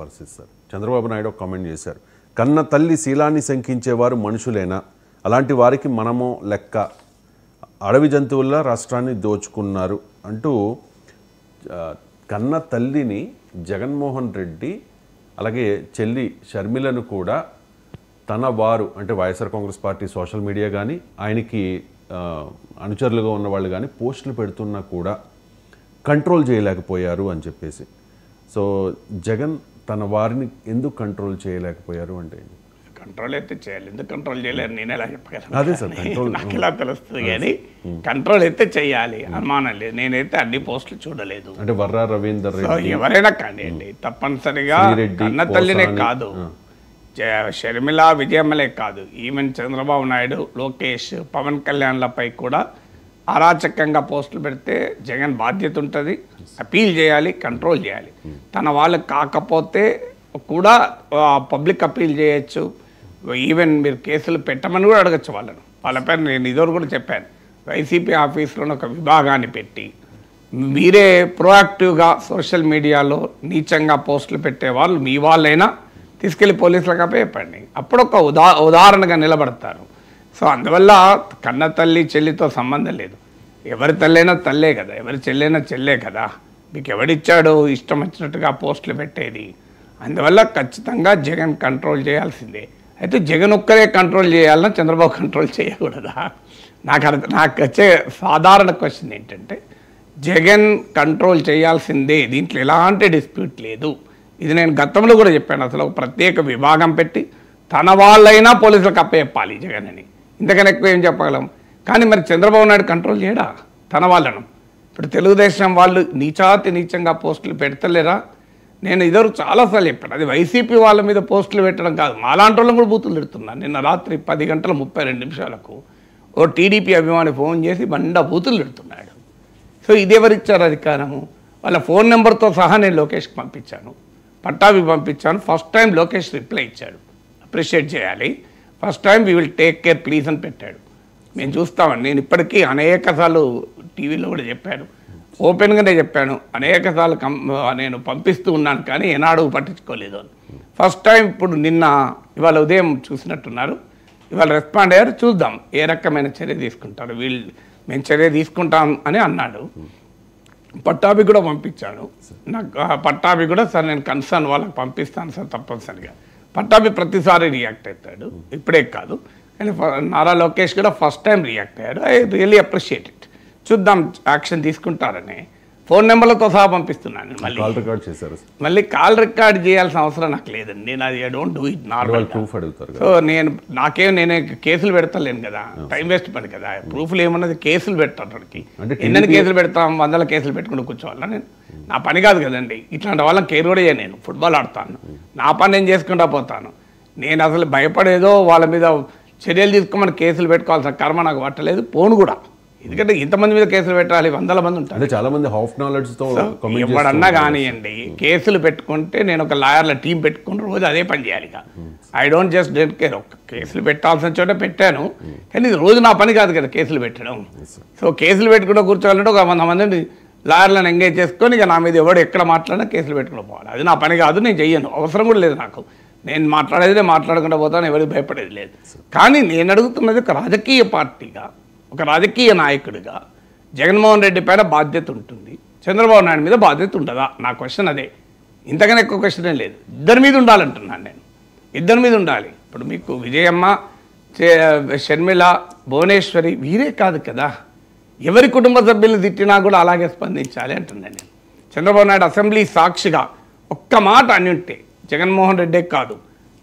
పరిస్థితి సార్. చంద్రబాబు నాయుడు ఒక కామెంట్ చేశారు, కన్న తల్లి శీలాన్ని శంకించేవారు మనుషులేనా, అలాంటి వారికి మనము లెక్క, అడవి జంతువుల్లా రాష్ట్రాన్ని దోచుకున్నారు అంటూ కన్న తల్లిని జగన్మోహన్ రెడ్డి అలాగే చెల్లి షర్మిలను కూడా తన వారు అంటే YSR Congress party social media కానీ ఆయనకి అనుచరులుగా ఉన్న వాళ్ళు కానీ పోస్టులు పెడుతున్నా కూడా కంట్రోల్ చేయలేకపోయారు అని చెప్పేసి. సో జగన్ తన వారిని ఎందుకు కంట్రోల్ చేయలేకపోయారు అంటే? కంట్రోల్ అయితే చేయాలి, ఎందుకు కంట్రోల్ చేయలేరు నేను ఎలా చెప్పగలను? అదే సార్, నాకు ఎలా తెలుస్తుంది కానీ కంట్రోల్ అయితే చేయాలి, అనుమానం లేదు. నేనైతే అన్ని పోస్టులు చూడలేదు. అంటే వర్రా రవీందర్ రెడ్డి ఎవరైనా కానివ్వండి, తప్పనిసరిగా కన్న తల్లినే కాదు, షర్మిల విజయమ్మలే కాదు, ఈవెన్ చంద్రబాబు నాయుడు, లోకేష్, పవన్ కళ్యాణ్లపై కూడా అరాచకంగా పోస్టులు పెడితే జగన్ బాధ్యత ఉంటుంది, అపీల్ చేయాలి, కంట్రోల్ చేయాలి. తన వాళ్ళకి కాకపోతే కూడా పబ్లిక్ అపీల్ చేయొచ్చు, ఈవెన్ మీరు కేసులు పెట్టమని కూడా అడగచ్చు వాళ్ళపైన. నేను ఇదివరకు కూడా చెప్పాను, వైసీపీ ఆఫీస్లోనే ఒక విభాగాన్ని పెట్టి మీరే ప్రోయాక్టివ్గా సోషల్ మీడియాలో నీచంగా పోస్టులు పెట్టే వాళ్ళు మీ వాళ్ళైనా తీసుకెళ్ళి పోలీసులకు చెప్పండి, అప్పుడు ఒక ఉదాహరణగా నిలబడతారు. సో అందువల్ల కన్న తల్లి చెల్లితో సంబంధం లేదు, ఎవరి తల్లైనా తల్లే కదా, ఎవరి చెల్లైనా చెల్లే కదా, మీకు ఎవడిచ్చాడో ఇష్టం వచ్చినట్టుగా పోస్టులు పెట్టేది. అందువల్ల ఖచ్చితంగా జగన్ కంట్రోల్ చేయాల్సిందే. అయితే జగన్ ఒక్కరే కంట్రోల్ చేయాలన్నా చంద్రబాబు కంట్రోల్ చేయకూడదా? నాకు వచ్చే సాధారణ క్వశ్చన్ ఏంటంటే, జగన్ కంట్రోల్ చేయాల్సిందే, దీంట్లో ఎలాంటి డిస్ప్యూట్ లేదు. ఇది నేను గతంలో కూడా చెప్పాను, అసలు ఒక ప్రత్యేక విభాగం పెట్టి తన వాళ్ళైనా పోలీసులకు అప్పచెప్పాలి జగన్ అని, ఇంతకన్నా ఎక్కువ ఏం చెప్పగలం? కానీ మరి చంద్రబాబు నాయుడు కంట్రోల్ చేయడా తన వాళ్ళను? ఇప్పుడు తెలుగుదేశం వాళ్ళు నీచంగా పోస్టులు పెడతలేరా? నేను ఇదివరకు చాలాసార్లు చెప్పాను, అది వైసీపీ వాళ్ళ మీద పోస్టులు పెట్టడం కాదు, మాలాంటి వాళ్ళని కూడా బూతులు తిడుతున్నాను. నిన్న రాత్రి 10:32 ఓ టీడీపీ అభిమాని ఫోన్ చేసి బూతులు తిడుతున్నాడు. సో ఇది ఎవరిచ్చారు అధికారము? వాళ్ళ ఫోన్ నెంబర్తో సహా నేను లోకేష్కి పంపించాను, పట్టాభి పంపించాను. ఫస్ట్ టైం లోకేష్ రిప్లై ఇచ్చాడు, అప్రిషియేట్ చేయాలి. First time we will take care please అని పెట్టాడు. మేము చూస్తామని నేను ఇప్పటికీ అనేకసార్లు టీవీలో కూడా చెప్పాను, ఓపెన్గానే చెప్పాను, అనేకసార్లు నేను పంపిస్తూ ఉన్నాను, కానీ ఏనాడు పట్టించుకోలేదు అని. ఫస్ట్ టైం ఇప్పుడు ఇవాళ ఉదయం చూసినట్టున్నారు, ఇవాళ రెస్పాండ్ అయ్యారు. చూద్దాం ఏ రకమైన చర్య తీసుకుంటారు. మేము చర్య తీసుకుంటాం అని అన్నాడు. పట్టాభి కూడా పంపించాను, నాకు పట్టాభి కూడా సార్ నేను కన్సర్న్ వాళ్ళకి పంపిస్తాను సార్ తప్పనిసరిగా. పట్టాభి ప్రతిసారి రియాక్ట్ అవుతాడు, ఇప్పుడే కాదు. కానీ నారా లోకేష్ కూడా ఫస్ట్ టైం రియాక్ట్ అయ్యాడు. I really appreciate it. చూద్దాం యాక్షన్ తీసుకుంటారని ఫోన్ నెంబర్లతో సహా పంపిస్తున్నాను. మళ్ళీ కాల్ రికార్డ్ చేయాల్సిన అవసరం నాకు లేదండి, నేను అది I don't do it normal. So నేనే కేసులు పెడతలేను కదా, టైం వేస్ట్ పని కదా. ప్రూఫ్లు ఏమన్నది కేసులు పెట్టడానికి ఎన్ని కేసులు పెడతాం, 100 కేసులు పెట్టుకుంటూ కూర్చోవాలా? నేను నా పని కాదు కదండి, ఇట్లాంటి వాళ్ళని కేర్ కూడా చేయను. నేను ఫుట్బాల్ ఆడతాను, నా పని నేను చేసుకుంటా పోతాను. నేను అసలు భయపడేదో వాళ్ళ మీద చర్యలు తీసుకోమని కేసులు పెట్టుకోవాల్సిన కర్మ నాకు పట్టలేదు, పోను కూడా. ఎందుకంటే ఇంతమంది మీద కేసులు పెట్టాలి, 100 మంది ఉంటారు. చాలా మంది హాఫ్ నాలెడ్జ్తో ఎవడన్నా కానివ్వండి, కేసులు పెట్టుకుంటే నేను ఒక లాయర్ల టీం పెట్టుకుని రోజు అదే పని చేయాలి. I don't just don't care. కేసులు పెట్టాల్సిన చోట పెట్టాను, కానీ ఇది రోజు నా పని కాదు కదా కేసులు పెట్టడం. సో కేసులు పెట్టుకుంటూ కూర్చోవాలంటే ఒక 100 మందిని లాయర్లను ఎంగేజ్ చేసుకొని ఇక నా మీద ఎవడు ఎక్కడ మాట్లాడినా కేసులు పెట్టుకుని పోవాలి. అది నా పని కాదు, నేను చెయ్యను, అవసరం కూడా లేదు నాకు. నేను మాట్లాడేది మాట్లాడకుండా పోతాను, ఎవరికి భయపడేది లేదు. కానీ నేను అడుగుతున్నది ఒక రాజకీయ పార్టీగా, ఒక రాజకీయ నాయకుడిగా జగన్మోహన్ రెడ్డి పైన బాధ్యత ఉంటుంది, చంద్రబాబు నాయుడు మీద బాధ్యత ఉంటుందా? నా క్వశ్చన్ అదే, ఇంతకన్నా ఎక్కువ క్వశ్చన్ ఏం లేదు. ఇద్దరి మీద ఉండాలంటున్నాను నేను, ఇద్దరి మీద ఉండాలి. ఇప్పుడు మీకు విజయమ్మ, షర్మిల, భువనేశ్వరి వీరే కాదు కదా, ఎవరి కుటుంబ సభ్యులు తిట్టినా కూడా అలాగే స్పందించాలి అంటున్నాను నేను. చంద్రబాబు నాయుడు అసెంబ్లీ సాక్షిగా ఒక్క మాట అని ఉంటే, జగన్మోహన్ రెడ్డే కాదు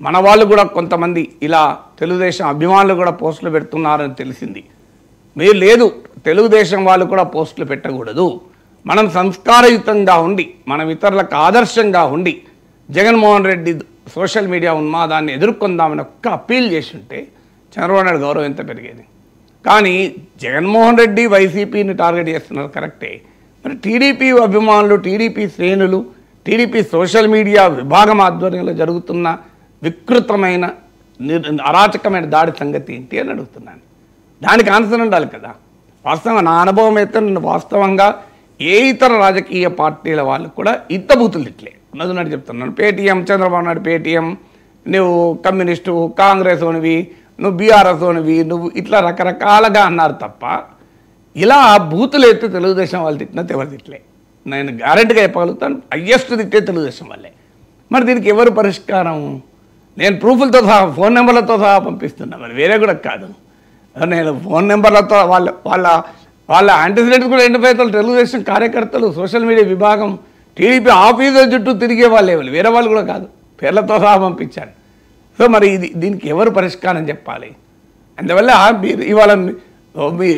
మన వాళ్ళు కూడా కొంతమంది ఇలా తెలుగుదేశం అభిమానులు కూడా పోస్టులు పెడుతున్నారని తెలిసింది. మీరు లేదు, తెలుగుదేశం వాళ్ళు కూడా పోస్టులు పెట్టకూడదు, మనం సంస్కారయుతంగా ఉండి మనం ఇతరులకు ఆదర్శంగా ఉండి జగన్మోహన్ రెడ్డి సోషల్ మీడియా ఉన్మాదాన్ని ఎదుర్కొందామని ఒక్క అప్పీల్ చేసి ఉంటే చంద్రబాబు నాయుడు గౌరవం ఎంత పెరిగేది. కానీ జగన్మోహన్ రెడ్డి వైసీపీని టార్గెట్ చేస్తున్నారు కరెక్టే, మరి టీడీపీ అభిమానులు, టీడీపీ శ్రేణులు, టీడీపీ సోషల్ మీడియా విభాగం ఆధ్వర్యంలో జరుగుతున్న వికృతమైన అరాచకమైన దాడి సంగతి ఏంటి అని అడుగుతున్నాను. దానికి ఆన్సర్ ఉండాలి కదా. వాస్తవంగా నా అనుభవం అయితే వాస్తవంగా ఏ ఇతర రాజకీయ పార్టీల వాళ్ళు కూడా ఇంత బూతులు తిట్లే. ఉన్నది చెప్తున్నాను. పేటీఎం, చంద్రబాబు నాయుడు పేటీఎం, నువ్వు కమ్యూనిస్టు, కాంగ్రెస్ ఓనివి, నువ్వు బీఆర్ఎస్ ఓనివి, నువ్వు ఇట్లా రకరకాలుగా అన్నారు తప్ప ఇలా బూతులు ఎత్తే తెలుగుదేశం వాళ్ళు తిట్టినట్టు ఎవరు తిట్టలే. నేను గ్యారెంటీగా చెప్పగలుగుతాను, హయ్యెస్ట్ తిట్టే తెలుగుదేశం వాళ్ళే. మరి దీనికి ఎవరు పరిష్కారం? నేను ప్రూఫ్లతో సహా, ఫోన్ నెంబర్లతో సహా పంపిస్తున్నా, మరి వేరే కూడా కాదు. నేను ఫోన్ నెంబర్లతో వాళ్ళ యాంటిసిడెంట్స్ కూడా ఎండిపోతారు. తెలుగుదేశం కార్యకర్తలు, సోషల్ మీడియా విభాగం, టీడీపీ ఆఫీసుల చుట్టూ తిరిగే వాళ్ళే, వేరే వాళ్ళు కూడా కాదు, పేర్లతో సహా పంపించాను. సో మరి దీనికి ఎవరు పరిష్కారం చెప్పాలి? అందువల్ల మీరు ఇవాళ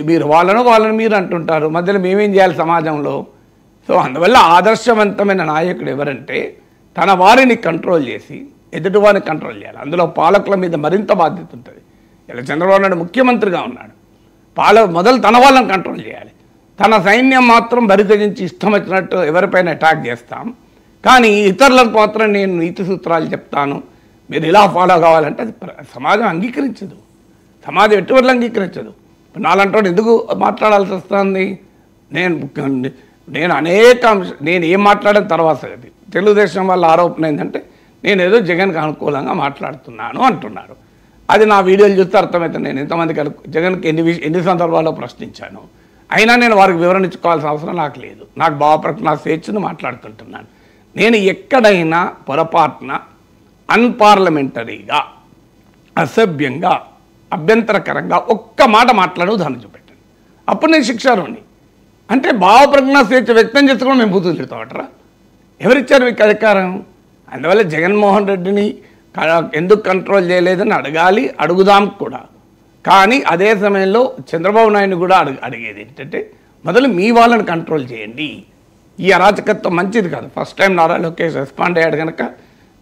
మీరు వాళ్ళని మీరు అంటుంటారు, మధ్యలో మేమేం చేయాలి సమాజంలో? సో అందువల్ల ఆదర్శవంతమైన నాయకుడు ఎవరంటే తన వారిని కంట్రోల్ చేసి ఎదుటి వారిని కంట్రోల్ చేయాలి. అందులో పాలకుల మీద మరింత బాధ్యత ఉంటుంది. ఇలా చంద్రబాబు నాయుడు ముఖ్యమంత్రిగా ఉన్నాడు, మొదలు తన వాళ్ళని కంట్రోల్ చేయాలి. తన సైన్యం మాత్రం బరితెగించి ఇష్టం వచ్చినట్టు ఎవరిపైన అటాక్ చేస్తాం, కానీ ఇతరులకు మాత్రం నేను నీతి సూత్రాలు చెప్తాను, మీరు ఇలా ఫాలో కావాలంటే అది సమాజం అంగీకరించదు. సమాజం ఎటువంటి అంగీకరించదు. నాలంటోడు ఎందుకు మాట్లాడాల్సి వస్తుంది? నేను అనేక నేను ఏం మాట్లాడిన తర్వాత అది తెలుగుదేశం వాళ్ళ ఆరోపణ ఏంటంటే నేను ఏదో జగన్కి అనుకూలంగా మాట్లాడుతున్నాను అంటున్నారు. అది నా వీడియోలు చూస్తే అర్థమైతే నేను ఎంతమందికి జగన్కి ఎన్ని సందర్భాల్లో ప్రశ్నించాను, అయినా నేను వారికి వివరణ ఇచ్చుకోవాల్సిన అవసరం నాకు లేదు. నాకు భావప్రకటన స్వేచ్ఛను మాట్లాడుతుంటున్నాను. నేను ఎక్కడైనా పొరపాటున అన్పార్లమెంటరీగా, అసభ్యంగా, అభ్యంతరకరంగా ఒక్క మాట మాట్లాడు దాన్ని చూపెట్టండి, అప్పుడు నేను శిక్షార్హుని. అంటే భావప్రకటన స్వేచ్ఛ వ్యక్తం చేసుకోవడం మేము బూతులు తిడతామటరా? ఎవరిచ్చారు మీకు అధికారం? అందువల్ల జగన్మోహన్ రెడ్డిని ఎందుకు కంట్రోల్ చేయలేదని అడగాలి, అడుగుదాం కూడా. కానీ అదే సమయంలో చంద్రబాబు నాయుడు కూడా అడిగేది ఏంటంటే మొదలు మీ వాళ్ళని కంట్రోల్ చేయండి. ఈ అరాచకత్వం మంచిది కాదు. First time Nara Lokesh respond అయ్యాడు కనుక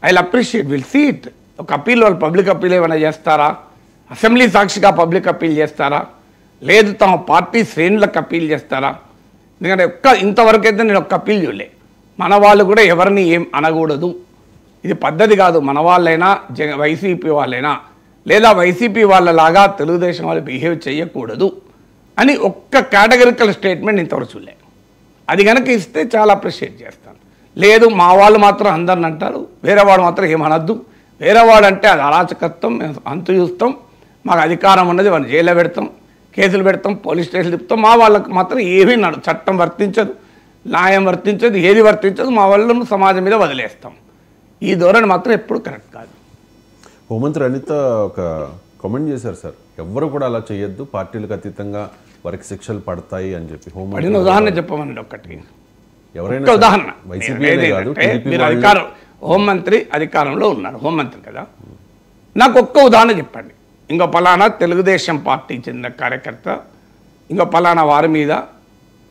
I will appreciate, will see it. ఒక అప్పీల్, వాళ్ళు పబ్లిక్ అప్పీల్ ఏమైనా చేస్తారా? అసెంబ్లీ సాక్షిగా పబ్లిక్ అప్పీల్ చేస్తారా? లేదు తమ పార్టీ శ్రేణులకు అప్పీల్ చేస్తారా? ఎందుకంటే ఇంతవరకు అయితే నేను ఒక్క అప్పీల్ చూడలే. మన వాళ్ళు కూడా ఎవరిని ఏం అనకూడదు, ఇది పద్ధతి కాదు. మన వాళ్ళైనా వైసీపీ వాళ్ళైనా లేదా వైసీపీ వాళ్ళలాగా తెలుగుదేశం వాళ్ళు బిహేవ్ చేయకూడదు అని ఒక్క కేటగిరికల్ స్టేట్మెంట్ ఇంతవరకు చూడలే. అది కనుక ఇస్తే చాలా అప్రిషియేట్ చేస్తాను. లేదు మా వాళ్ళు మాత్రం అందరిని అంటారు, వేరే వాడు మాత్రం ఏమనద్దు, వేరే వాడు అంటే అది అరాచకత్వం, మేము అంతు చూస్తాం, మాకు అధికారం ఉన్నది, వాళ్ళని జైల్లో పెడతాం, కేసులు పెడతాం, పోలీస్ స్టేషన్లు తిప్పుతాం, మా వాళ్ళకి మాత్రం ఏమీ చట్టం వర్తించదు, న్యాయం వర్తించదు, ఏది వర్తించదు, మా వాళ్ళను సమాజం మీద వదిలేస్తాం. ఈ ధోరణి మాత్రం ఎప్పుడు కరెక్ట్ కాదు. హోంమంత్రి అనిత ఒక కామెంట్ చేశారు సార్, ఎవ్వరు కూడా అలా చేయొద్దు, పార్టీలకు అతీతంగా వారికి శిక్షలు పడతాయి అని చెప్పి. పడిన ఉదాహరణ చెప్పమనండి ఒక్కటి, ఎవరైనా ఉదాహరణ. మీరు అధికారం, హోంమంత్రి అధికారంలో ఉన్నారు, హోంమంత్రి కదా, నాకు ఒక్క ఉదాహరణ చెప్పండి. ఇంకో పలానా తెలుగుదేశం పార్టీ చెందిన కార్యకర్త ఇంకో పలానా వారి మీద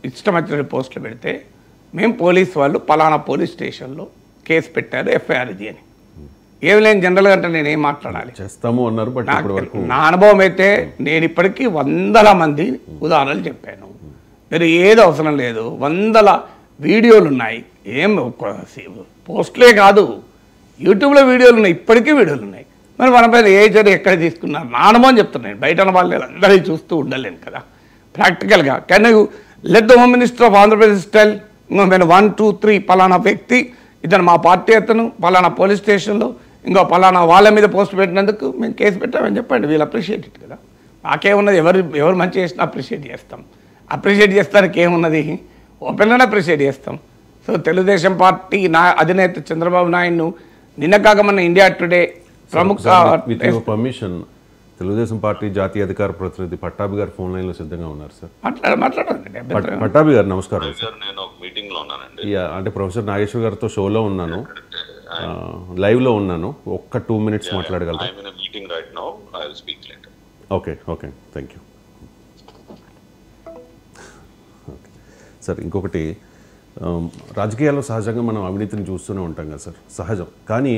ఇష్టం వచ్చిన పోస్టులు పెడితే మేము పోలీసు వాళ్ళు పలానా పోలీస్ స్టేషన్లో కేసు పెట్టారు, ఎఫ్ఐఆర్ ఇది అని. ఏమి లేని జనరల్గా అంటే నేనేం మాట్లాడాలి? చేస్తాము అన్నారు. బట్ నా అనుభవం అయితే నేను ఇప్పటికీ 100 మంది ఉదాహరణలు చెప్పాను. మీరు ఏది అవసరం లేదు, 100 వీడియోలు ఉన్నాయి. ఏం పోస్టులే కాదు, యూట్యూబ్లో వీడియోలు ఉన్నాయి, ఇప్పటికీ వీడియోలు ఉన్నాయి. మరి మన పైన ఏ చర్య ఎక్కడ తీసుకున్నారు? నా అనుభవం చెప్తున్నాను, బయట వాళ్ళు అందరికీ చూస్తూ ఉండలేను కదా. ప్రాక్టికల్గా can you let the home minister of Andhra Pradesh tell 1, 2, 3 పలానా వ్యక్తి ఇతను మా పార్టీ అతను పలానా పోలీస్ స్టేషన్లో ఇంకో పలానా వాళ్ళ మీద పోస్ట్ పెట్టినందుకు మేము కేసు పెట్టామని చెప్పండి. వీళ్ళు అప్రిషియేట్ ఇట్ కదా. నాకేమున్నది, ఎవరు మంచి చేసినా అప్రిషియేట్ చేస్తాం. అప్రిషియేట్ చేస్తానికి ఏమున్నది, ఓపెన్గానే అప్రిషియేట్ చేస్తాం. సో తెలుగుదేశం పార్టీ అధినేత చంద్రబాబు నాయుడును నిన్న కాక మన ఇండియా టుడే ప్రముఖ పర్మిషన్ తెలుగుదేశం పార్టీ జాతీయ అధికార ప్రతినిధి పట్టాభి గారు ఫోన్ లైన్లో సిద్ధంగా ఉన్నారు సార్. మాట్లాడండి. పట్టాభి గారు నమస్కారం సార్. నేను ఒక మీటింగ్ లో ఉన్నానండి. అంటే ప్రొఫెసర్ నాగేశ్వర్ గారితో షోలో ఉన్నాను, లైవ్లో ఉన్నాను. ఒక్క 2 minutes మాట్లాడగలరు? Meeting right now, I will speak later. Okay thank you sir. ఇంకొకటి, రాజకీయాల్లో సహజంగా మనం అవినీతిని చూస్తూనే ఉంటాం కదా సార్, సహజం. కానీ